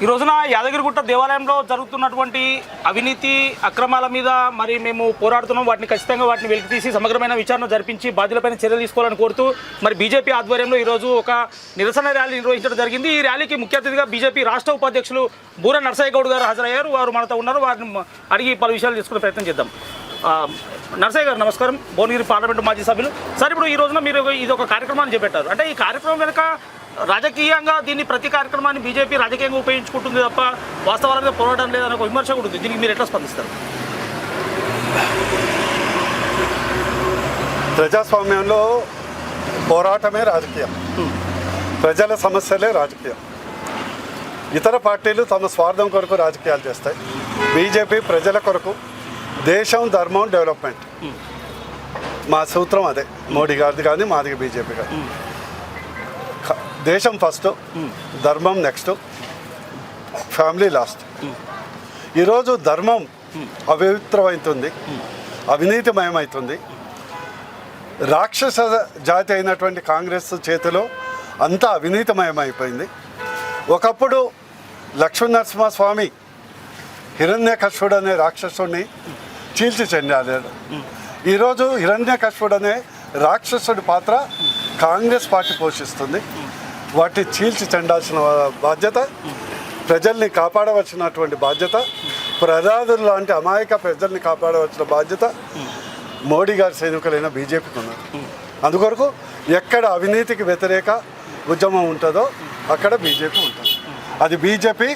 ఈ రోజున యాదగిరిగుట్ట దేవాలయంలో జరుగుతున్నటువంటి అవినీతి అక్రమాల మీద మరి మేము పోరాడుతున్నాం. వాటిని ఖచ్చితంగా వెలికి తీసి సమగ్రమైన విచారణ జరిపించి బాధ్యులపైన చర్యలు తీసుకోవాలని కోరుతూ మరి బీజేపీ ఆధ్వర్యంలో ఈరోజు ఒక నిరసన ర్యాలీ నిర్వహించడం జరిగింది. ఈ ర్యాలీకి ముఖ్య అతిథిగా బీజేపీ రాష్ట్ర ఉపాధ్యక్షులు బూర నరసయ్య గౌడ్ గారు హాజరయ్యారు. వారు మనతో ఉన్నారు. వారిని అడిగి పలు విషయాలు తీసుకునే ప్రయత్నం చేద్దాం. నరసయ్య గారు నమస్కారం, భువనగిరి పార్లమెంటు మాజీ సభ్యులు. సార్, ఇప్పుడు ఈ రోజున మీరు ఇది ఒక కార్యక్రమాన్ని చేపట్టారు. అంటే ఈ కార్యక్రమం వెనుక రాజకీయంగా దీన్ని ప్రతి కార్యక్రమాన్ని బీజేపీ రాజకీయంగా ఉపయోగించుకుంటుంది తప్ప వాస్తవాలుగా పోరాటం లేదనే ఒక విమర్శ కూడా ఉంది. దీనికి మీరు ఎట్లా స్పందిస్తారు? ప్రజాస్వామ్యంలో పోరాటమే రాజకీయం, ప్రజల సమస్యలే రాజకీయం. ఇతర పార్టీలు తమ స్వార్థం కొరకు రాజకీయాలు చేస్తాయి. బీజేపీ ప్రజల కొరకు, దేశం, ధర్మం, డెవలప్మెంట్. మా సూత్రం అదే. మోడీ గారిది కానీ మాది బీజేపీ కానీ. దేశం ఫస్ట్, ధర్మం నెక్స్ట్, ఫ్యామిలీ లాస్ట్. ఈరోజు ధర్మం అపవిత్రమవుతుంది, అవినీతిమయమవుతుంది. రాక్షస జాతి అయినటువంటి కాంగ్రెస్ చేతిలో అంతా అవినీతిమయమైపోయింది. ఒకప్పుడు లక్ష్మీనరసింహస్వామి హిరణ్యకశిపుడు అనే రాక్షసుడిని చీల్చి చెండాడాడు. ఈరోజు హిరణ్యకశిపుడు అనే రాక్షసుడి పాత్ర కాంగ్రెస్ పార్టీ పోషిస్తుంది. వాటి చీల్చి చెండాల్సిన బాధ్యత, ప్రజల్ని కాపాడవలసినటువంటి బాధ్యత, ప్రజాదులు లాంటి అమాయక ప్రజల్ని కాపాడవలసిన బాధ్యత మోడీ గారి సైనికులైన బీజేపీకి ఉన్నారు. అందుకొరకు ఎక్కడ అవినీతికి వ్యతిరేక ఉద్యమం ఉంటుందో అక్కడ బీజేపీ ఉంటుంది. అది బీజేపీ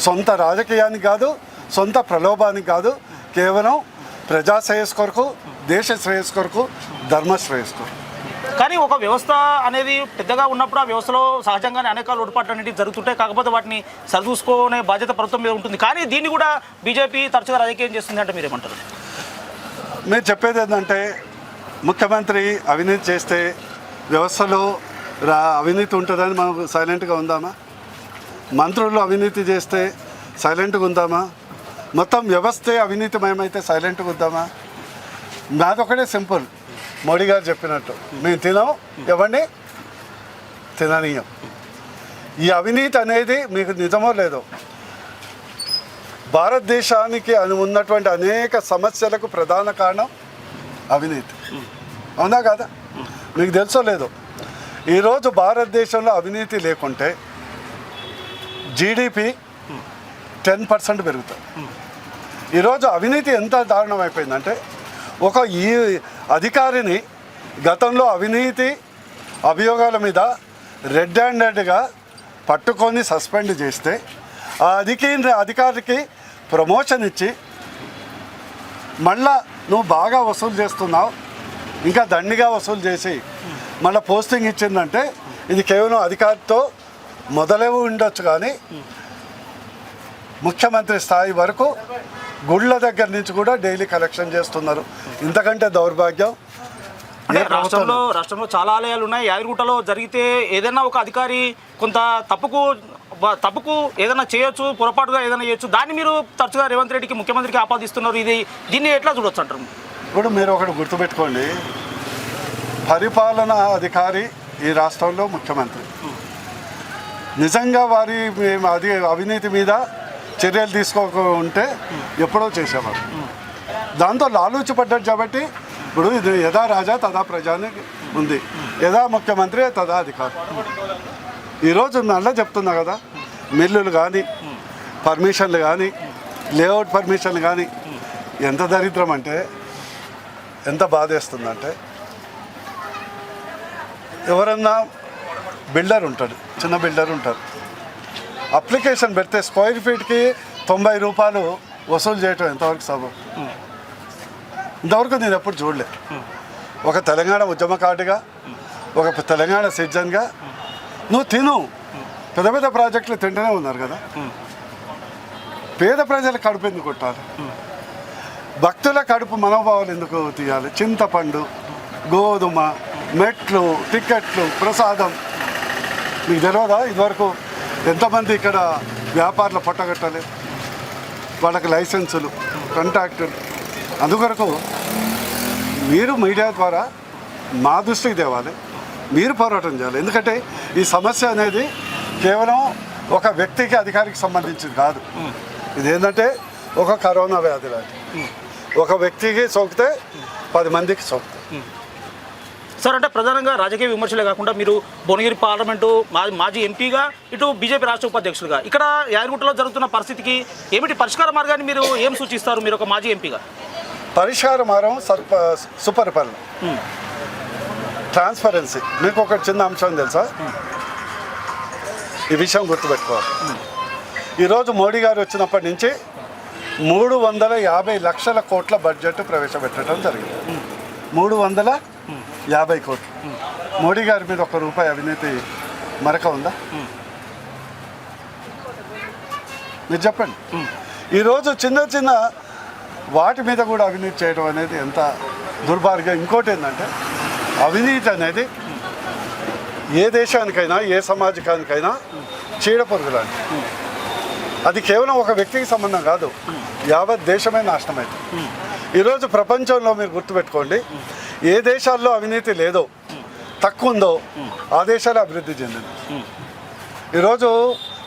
సొంత రాజకీయానికి కాదు, సొంత ప్రలోభానికి కాదు, కేవలం ప్రజా శ్రేయస్ కొరకు, దేశ శ్రేయస్ కొరకు, ధర్మ శ్రేయస్ కొరకు. కానీ ఒక వ్యవస్థ అనేది పెద్దగా ఉన్నప్పుడు ఆ వ్యవస్థలో సహజంగానే అనేక లోటుపాట్లు అనేవి జరుగుతుంటాయి. కాకపోతే వాటిని సరిచూసుకునే బాధ్యత ప్రభుత్వం మీద ఉంటుంది. కానీ దీన్ని కూడా బీజేపీ తరచుగా రాజకీయం చేస్తుంది అంటే మీరేమంటారు? మీరు చెప్పేది ఏంటంటే, ముఖ్యమంత్రి అవినీతి చేస్తే వ్యవస్థలో అవినీతి ఉంటుందని మనం సైలెంట్గా ఉందామా? మంత్రులు అవినీతి చేస్తే సైలెంట్గా ఉందామా? మొత్తం వ్యవస్థే అవినీతిమయమైతే సైలెంట్గా ఉందామా? నాదొకటే సింపుల్. మోడీ గారు చెప్పినట్టు మేము తినం, ఎవరిని తిననీయం. ఈ అవినీతి అనేది మీకు నిజమో లేదో, భారతదేశానికి ఉన్నటువంటి అనేక సమస్యలకు ప్రధాన కారణం అవినీతి. అవునా కాదా? మీకు తెలుసో లేదో, ఈరోజు భారతదేశంలో అవినీతి లేకుంటే జీడిపి 10% పెరుగుతుంది. ఈరోజు అవినీతి ఎంత దారుణం అయిపోయిందంటే, ఈ అధికారిని గతంలో అవినీతి అభియోగాల మీద రెడ్ హ్యాండెడ్గా పట్టుకొని సస్పెండ్ చేస్తే ఆ అధికారికి ప్రమోషన్ ఇచ్చి మళ్ళా నువ్వు బాగా వసూలు చేస్తున్నావు, ఇంకా దండిగా వసూలు చేసి మళ్ళీ పోస్టింగ్ ఇచ్చిందంటే ఇది కేవలం అధికారితో మొదలై ఉండొచ్చు. కానీ ముఖ్యమంత్రి స్థాయి వరకు గుళ్ళ దగ్గర నుంచి కూడా డైలీ కలెక్షన్ చేస్తున్నారు. ఇంతకంటే దౌర్భాగ్యం రాష్ట్రంలో చాలా ఆలయాలు ఉన్నాయి. యాదగిరిగుట్టలో జరిగితే ఏదైనా ఒక అధికారి కొంత తప్పుకు ఏదైనా చేయొచ్చు, పొరపాటుగా ఏదైనా చేయొచ్చు. దాన్ని మీరు తరచుగా రేవంత్ రెడ్డికి, ముఖ్యమంత్రికి ఆపాదిస్తున్నారు. దీన్ని ఎట్లా చూడొచ్చు అంటారు? ఇప్పుడు మీరు ఒకటి గుర్తుపెట్టుకోండి, పరిపాలనా అధికారి ఈ రాష్ట్రంలో ముఖ్యమంత్రి. నిజంగా వారి అవినీతి మీద చర్యలు తీసుకోకుంటే ఎప్పుడో చేసేవారు. దాంతో లాలూచిపడ్డాడు కాబట్టి ఇప్పుడు ఇది యథా రాజా తదా ప్రజాని ఉంది, యథా ముఖ్యమంత్రి తదా అధికారి. ఈరోజు మళ్ళీ చెప్తున్నా కదా, మిల్లులు కానీ, పర్మిషన్లు కానీ, లేఅవుట్ పర్మిషన్లు కానీ ఎంత దరిద్రం అంటే, ఎంత బాధేస్తుందంటే, ఎవరన్నా బిల్డర్ ఉంటాడు, చిన్న బిల్డర్ ఉంటారు, అప్లికేషన్ పెడితే స్క్వేర్ ఫీట్కి 90 రూపాయలు వసూలు చేయటం ఎంతవరకు సబబు? ఇంతవరకు నేను ఎప్పుడు చూడలే. ఒక తెలంగాణ ఉద్యమకారుడిగా, ఒక తెలంగాణ సిటిజన్గా నువ్వు తిను. పెద్ద పెద్ద ప్రాజెక్టులు తింటూనే ఉన్నారు కదా, పేద ప్రజల కడుపు ఎందుకు కొట్టాలి? భక్తుల కడుపు మనోభావాలు ఎందుకు తీయాలి? చింతపండు, గోధుమ, మెట్లు, టికెట్లు, ప్రసాదం. మీకు తెలియదా ఇదివరకు ఎంతమంది ఇక్కడ వ్యాపారులు పట్టగట్టాలి? వాళ్ళకి లైసెన్సులు, కాంట్రాక్టులు. అందుకొరకు మీరు మీడియా ద్వారా మా దృష్టికి తేవాలి, మీరు పోరాటం చేయాలి. ఎందుకంటే ఈ సమస్య అనేది కేవలం ఒక వ్యక్తికి అధికారికి సంబంధించింది కాదు. ఇదేంటంటే ఒక కరోనా వ్యాధి లాంటి, ఒక వ్యక్తికి సోకితే 10 మందికి సోకుతాయి. సార్, అంటే ప్రధానంగా రాజకీయ విమర్శలే కాకుండా మీరు భువనగిరి పార్లమెంటు మాజీ ఎంపీగా, ఇటు బీజేపీ రాష్ట్ర ఉపాధ్యక్షులుగా ఇక్కడ యాదగిరిగుట్టలో జరుగుతున్న పరిస్థితికి ఏమిటి పరిష్కార మార్గాన్ని మీరు ఏం సూచిస్తారు? మీరు ఒక మాజీ ఎంపీగా. పరిష్కార మార్గం సుపరిపాలన, ట్రాన్స్పరెన్సీ. మీకు ఒక చిన్న అంశం తెలుసా? ఈ విషయం గుర్తుపెట్టుకోవాలి. ఈరోజు మోడీ గారు వచ్చినప్పటి నుంచి 350 లక్షల కోట్ల బడ్జెట్ ప్రవేశపెట్టడం జరిగింది. 350 కోట్లు. మోడీ గారి మీద ₹1 అవినీతి మరక ఉందా? మీరు చెప్పండి. ఈరోజు చిన్న చిన్న వాటి మీద కూడా అవినీతి చేయడం అనేది ఎంత దుర్మార్గం. ఇంకోటి ఏంటంటే అవినీతి అనేది ఏ దేశానికైనా ఏ సమాజానికైనా చీడపురుగు లాంటి. అది కేవలం ఒక వ్యక్తికి సంబంధం కాదు, యావత్ దేశమే నాశనమైంది. ఈరోజు ప్రపంచంలో మీరు గుర్తుపెట్టుకోండి, ఏ దేశాల్లో అవినీతి లేదో, తక్కువ ఉందో ఆ దేశాలు అభివృద్ధి చెందింది. ఈరోజు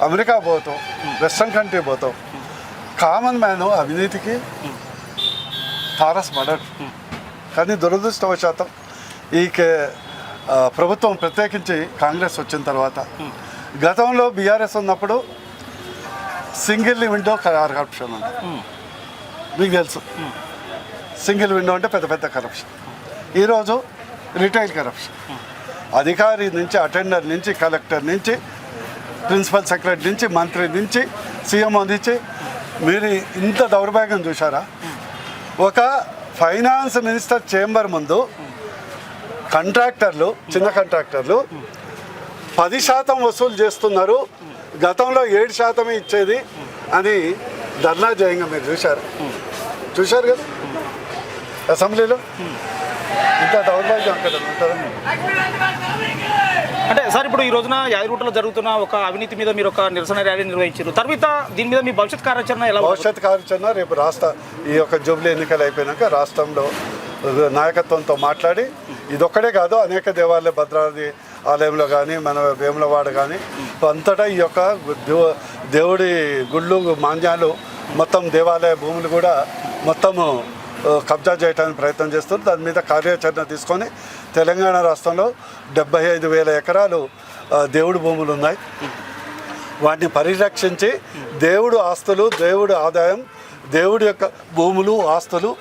అమెరికా పోతాం, వెస్ట్రన్ కంట్రీ పోతాం, కామన్ మ్యాన్ అవినీతికి తారసపడడు. కానీ దురదృష్టవశాతం ఈ ప్రభుత్వం, ప్రత్యేకించి కాంగ్రెస్ వచ్చిన తర్వాత, గతంలో బీఆర్ఎస్ ఉన్నప్పుడు సింగిల్ విండో కరప్షన్ ఉంది. మీకు తెలుసు, సింగిల్ విండో అంటే పెద్ద పెద్ద కరప్షన్. ఈరోజు రిటైల్ కరప్షన్. అధికారి నుంచి, అటెండర్ నుంచి, కలెక్టర్ నుంచి, ప్రిన్సిపల్ సెక్రటరీ నుంచి, మంత్రి నుంచి, సీఎం నుంచి. మీరు ఇంత దౌర్భాగ్యం చూసారా? ఒక ఫైనాన్స్ మినిస్టర్ చేంబర్ ముందు కాంట్రాక్టర్లు, చిన్న కాంట్రాక్టర్లు 10% వసూలు చేస్తున్నారు, గతంలో 7% ఇచ్చేది అని ధర్నా చేయంగా మీరు చూశారు కదా అసెంబ్లీలో. ఇంత దౌర్భాగ్యం అక్కడ ఉంటారా? అంటే సార్, ఇప్పుడు ఈ రోజున యాదగిరిగుట్టలో జరుగుతున్న ఒక అవినీతి మీద మీరు ఒక నిరసన ర్యాలీ నిర్వహించారు. తర్వాత దీని మీద మీ భవిష్యత్ కార్యాచరణ ఎలా? భవిష్యత్ కార్యాచరణ రేపు ఈ యొక్క జూబ్లీ ఎన్నికలు అయిపోయినాక రాష్ట్రంలో నాయకత్వంతో మాట్లాడి, ఇదొక్కడే కాదు, అనేక దేవాలయ, భద్రాద్రి ఆలయంలో కానీ, మన వేములవాడ కానీ అంతటా ఈ యొక్క దేవుడి గుళ్ళు, మాన్యాలు, మొత్తం దేవాలయ భూములు కూడా మొత్తము కబ్జా చేయడానికి ప్రయత్నం చేస్తున్నారు. దాని మీద కార్యాచరణ తీసుకొని తెలంగాణ రాష్ట్రంలో 75,000 ఎకరాలు దేవుడి భూములు ఉన్నాయి. వాటిని పరిరక్షించి దేవుడు ఆస్తులు, దేవుడి ఆదాయం, దేవుడి యొక్క భూములు, ఆస్తులు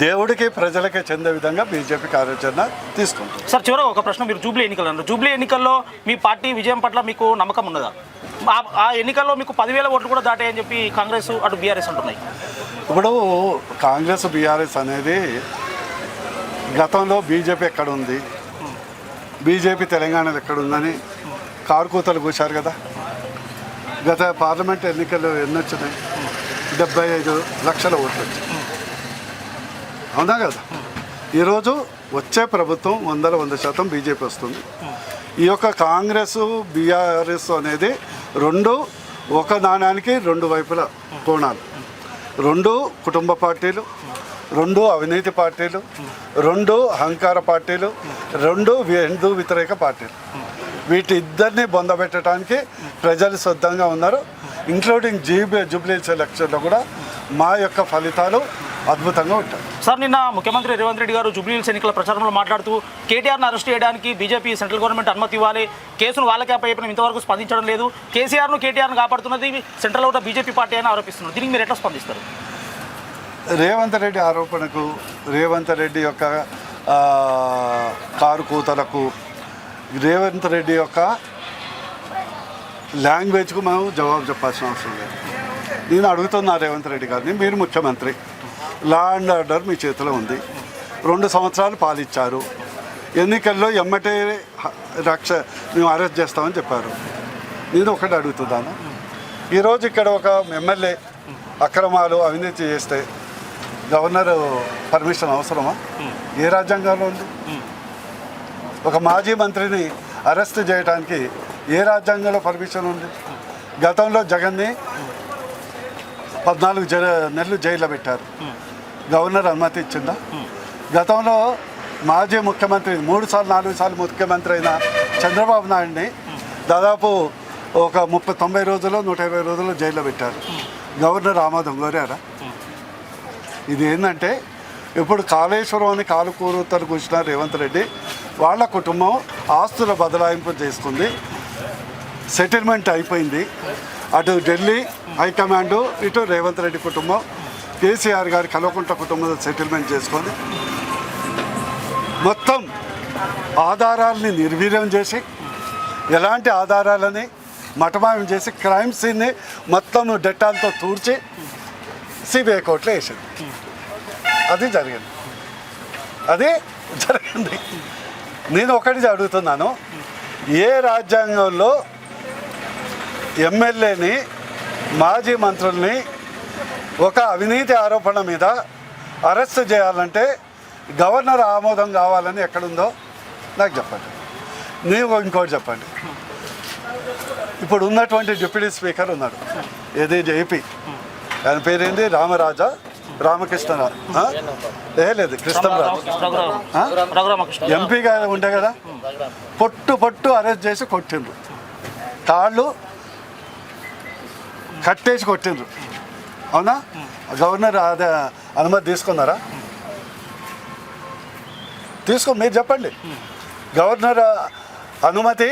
దేవుడికి, ప్రజలకే చెందే విధంగా బీజేపీ కార్యాచరణ తీసుకుంటుంది. సార్, చివరగా ఒక ప్రశ్న. మీరు జూబ్లీ ఎన్నికలు అన్నారు. జూబ్లీ ఎన్నికల్లో మీ పార్టీ విజయం పట్ల మీకు నమ్మకం ఉన్నదా? ఆ ఎన్నికల్లో మీకు 10,000 ఓట్లు కూడా దాటాయని చెప్పి కాంగ్రెస్, అటు బీఆర్ఎస్ అంటున్నాయి. ఇప్పుడు కాంగ్రెస్, బీఆర్ఎస్ అనేది గతంలో బీజేపీ ఎక్కడ ఉంది, బీజేపీ తెలంగాణలో ఎక్కడుందని కారుకూతలు కూర్చారు కదా. గత పార్లమెంట్ ఎన్నికల్లో ఎన్ని వచ్చినాయి? 75 లక్షల ఓట్లు వచ్చాయి, అవునా కదా. ఈరోజు వచ్చే ప్రభుత్వం 100% బీజేపీ వస్తుంది. ఈ యొక్క కాంగ్రెస్, బీఆర్ఎస్ అనేది రెండు ఒక నాణ్యానికి 2 వైపుల కోణాలు. 2 కుటుంబ పార్టీలు, 2 అవినీతి పార్టీలు, 2 అహంకార పార్టీలు, 2 హిందూ వ్యతిరేక పార్టీలు. వీటి ఇద్దరిని బొందబెట్టడానికి ప్రజలు సిద్ధంగా ఉన్నారు. ఇంక్లూడింగ్ జూబ్లీ ఎలక్షన్లో కూడా మా యొక్క ఫలితాలు అద్భుతంగా ఉంటాయి. సార్, నిన్న ముఖ్యమంత్రి రేవంత్ రెడ్డి గారు జూబ్లీ హిల్స్ ఎన్నికల ప్రచారంలో మాట్లాడుతూ కేటీఆర్ను అరెస్ట్ చేయడానికి బీజేపీ, సెంట్రల్ గవర్నమెంట్ అనుమతి ఇవ్వాలి, కేసును వాళ్ళకే అప్పయ్యడం ఇంతవరకు స్పందించడం లేదు, కేసీఆర్ను, కేటీఆర్ను కాపాడుతున్నది సెంట్రల్ ఉన్న బీజేపీ పార్టీ అని ఆరోపిస్తున్నారు. దీనికి మీరు ఎట్లా స్పందిస్తారు? రేవంత్ రెడ్డి ఆరోపణకు, రేవంత్ రెడ్డి యొక్క కారు కూతలకు, రేవంత్ రెడ్డి యొక్క లాంగ్వేజ్కు మనం జవాబు చెప్పాల్సిన అవసరం లేదు. నేను అడుగుతున్నా రేవంత్ రెడ్డి గారిని, మీరు ముఖ్యమంత్రి, లా అండ్ ఆర్డర్ మీ చేతిలో ఉంది, 2 సంవత్సరాలు పాలిచ్చారు, ఎన్నికల్లో ఎమ్మటే మేము అరెస్ట్ చేస్తామని చెప్పారు. నేను ఒకటి అడుగుతున్నాను, ఈరోజు ఇక్కడ ఒక ఎమ్మెల్యే అక్రమాలు, అవినీతి చేస్తే గవర్నర్ పర్మిషన్ అవసరమా? ఏ రాజ్యాంగంలో ఉంది? ఒక మాజీ మంత్రిని అరెస్ట్ చేయడానికి ఏ రాజ్యాంగంలో పర్మిషన్ ఉంది? గతంలో జగన్ని 14 నెలలు జైల్లో పెట్టారు, గవర్నర్ అనుమతి ఇచ్చిందా? గతంలో మాజీ ముఖ్యమంత్రి 3 సార్లు 4 సార్లు ముఖ్యమంత్రి అయిన చంద్రబాబు నాయుడిని దాదాపు ఒక 90 రోజుల్లో 120 రోజుల్లో జైల్లో పెట్టారు. గవర్నర్ ఆమోదం కోరారా? ఇది ఏంటంటే ఇప్పుడు కాళేశ్వరం అని కాలు కూరుతలు కూర్చున్న రేవంత్ రెడ్డి వాళ్ళ కుటుంబం ఆస్తుల బదలాయింపు చేసుకుంది, సెటిల్మెంట్ అయిపోయింది. అటు ఢిల్లీ హైకమాండు, ఇటు రేవంత్ రెడ్డి కుటుంబం, కేసీఆర్ గారి కల్వకుంట్ల కుటుంబం సెటిల్మెంట్ చేసుకొని మొత్తం ఆధారాలని నిర్వీర్యం చేసి, ఎలాంటి ఆధారాలని మటమాయం చేసి, క్రైమ్ సీన్ని మొత్తం డెటాల్తో తూర్చి సిబిఐ కోర్టులో వేసింది. అది జరిగింది. నేను ఒకటి అడుగుతున్నాను, ఏ రాజ్యాంగంలో ఎమ్మెల్యేని, మాజీ మంత్రుల్ని ఒక అవినీతి ఆరోపణ మీద అరెస్ట్ చేయాలంటే గవర్నర్ ఆమోదం కావాలని ఎక్కడుందో నాకు చెప్పండి. ನೀವು ఇంకోటి చెప్పండి. ఇప్పుడు ఉన్నటువంటి డిప్యూటీ స్పీకర్ ఉన్నాడు, ఏది ఏపీ, ఆయన పేరేంటి, రామకృష్ణరావు, లేదు కృష్ణరాజు, ఎంపీగా ఉండే కదా, పొట్టు అరెస్ట్ చేసి కొట్టిండ్రు, కాళ్ళు కట్టేసి కొట్టిండ్రు. అవునా? గవర్నర్ అదే అనుమతి తీసుకున్నారా? మీరు చెప్పండి. గవర్నర్ అనుమతి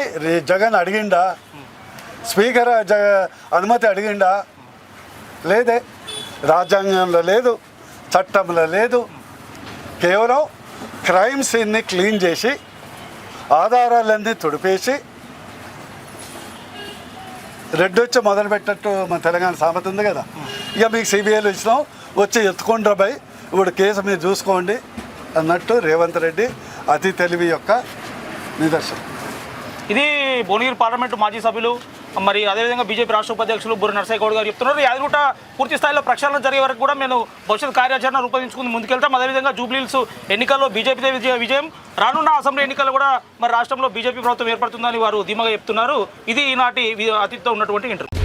జగన్ అడిగిండా? స్పీకర్ అనుమతి అడిగిండా? లేదే. రాజ్యాంగంలో లేదు, చట్టంలో లేదు. కేవలం క్రైమ్ సీన్ని క్లీన్ చేసి ఆధారాలన్నీ తుడిపేసి రెడ్ వచ్చి మొదలుపెట్టినట్టు మన తెలంగాణ సామెత ఉంది కదా, ఇక మీకు సిబిఐలో ఇచ్చినాం, వచ్చి ఎత్తుకుండ్రా బై, ఇప్పుడు కేసు మీరు చూసుకోండి అన్నట్టు రేవంత్ రెడ్డి అతి తెలివి యొక్క నిదర్శనం. ఇది భువనగిరి పార్లమెంటు మాజీ సభ్యులు, మరి అదేవిధంగా బీజేపీ రాష్ట్ర ఉపాధ్యక్షులు బుర్ర నరసయ్య గౌడ్ గారు చెప్తున్నారు. యాదగిరిగుట్ట పూర్తి స్థాయిలో ప్రక్షాళన జరిగే వరకు కూడా మేము భవిష్యత్ కార్యాచరణ రూపొందించుకుని ముందుకెళ్తాం. అదేవిధంగా జూబ్లీహిల్స్ ఎన్నికల్లో బీజేపీ విజయం, రానున్న అసెంబ్లీ ఎన్నికల్లో కూడా మరి రాష్ట్రంలో బీజేపీ ప్రభుత్వం ఏర్పడుతుందని వారు ధీమాగా చెప్తున్నారు. ఇది ఈనాటి అతిథితో ఉన్నటువంటి ఇంటర్వ్యూ.